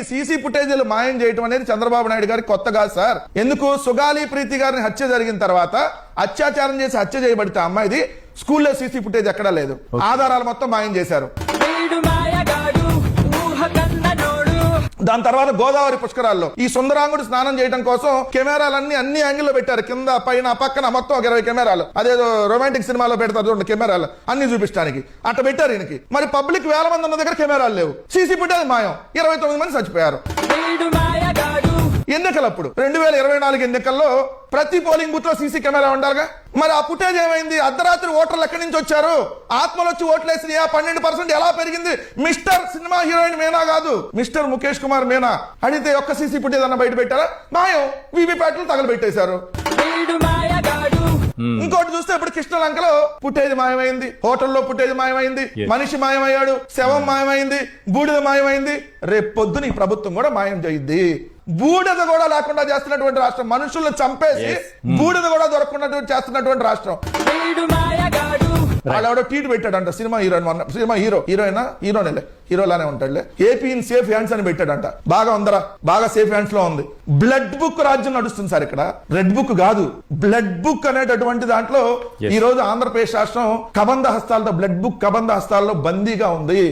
CC ఫుటేజీలు మాయం చేయడం అనేది చంద్రబాబు నాయుడు గారికి కొత్తగా సార్. ఎందుకు సుగాలి ప్రీతి గారిని హత్య జరిగిన తర్వాత అత్యాచారం చేసి హత్య చేయబడితే అమ్మాయిది స్కూల్లో సీసీ ఫుటేజ్ ఎక్కడా లేదు. ఆధారాలు మొత్తం మాయం చేశారు. దాని తర్వాత గోదావరి పుష్కరాల్లో ఈ సుందరాంగుడు స్నానం చేయడం కోసం కెమెరాలన్నీ అన్ని యాంగిల్లో పెట్టారు. కింద పైన పక్కన మొత్తం 20 కెమెరాలు. అదేదో రొమాంటిక్ సినిమాలో పెడతారు చూడండి కెమెరాలు అన్ని చూపించడానికి అట్ట పెట్టారు. ఈయనకి మరి పబ్లిక్ వేల మంది ఉన్న దగ్గర కెమెరాలు లేవు. సీసీ ఫుటేజ్ మాయం. 29 మంది చచ్చిపోయారు. ఎన్నికలప్పుడు 2024 ఎన్నికల్లో ప్రతి పోలింగ్ బూత్ లో సీసీ కెమెరా ఉండాలిగా. మరి ఆ ఫుటేజ్ ఏమైంది? అర్ధరాత్రి ఓటర్లు ఎక్కడి నుంచి వచ్చారు? ఆత్మలు వచ్చి ఓట్లేసినాయి. 12% ఎలా పెరిగింది? మిస్టర్ సినిమా హీరోయిన్ మీనా కాదు, మిస్టర్ ముఖేష్ కుమార్ మీనా. అడిగితే ఒక్క సీసీ ఫుటేజ్ అన్న బయట పెట్టారా? మాయం. వీవీప్యాట్లు తగలబెట్టేశారు. ఇంకోటి చూస్తే ఇప్పుడు కృష్ణలంకలో ఫుటేజ్ మాయమైంది, హోటల్లో ఫుటేజ్ మాయమైంది, మనిషి మాయమయ్యాడు, శవం మాయమైంది, బూడిద మాయమైంది. రేపు పొద్దున ఈ ప్రభుత్వం కూడా మాయం చేయిద్ది. బూడిద కూడా లేకుండా చేస్తున్నటువంటి రాష్ట్రం, మనుషులను చంపేసి బూడిద కూడా దొరకకుండా చేస్తున్నటువంటి రాష్ట్రం. వాళ్ళెవడో ట్వీట్ పెట్టాడంట సినిమా హీరోయిన్, సినిమా హీరోనే హీరోలానే ఉంటాడులే, ఏపీ ఇన్ సేఫ్ హ్యాండ్స్ అని పెట్టాడంట. బాగా ఉందరా, బాగా సేఫ్ హ్యాండ్స్ లో ఉంది. బ్లడ్ బుక్ రాజ్యం నడుస్తుంది సార్ ఇక్కడ. రెడ్ బుక్ కాదు, బ్లడ్ బుక్ అనేటటువంటి దాంట్లో ఈ రోజు ఆంధ్రప్రదేశ్ రాష్ట్రం కబంధ హస్తాలతో, బ్లడ్ బుక్ కబంధ హస్తాల్లో బందీగా ఉంది.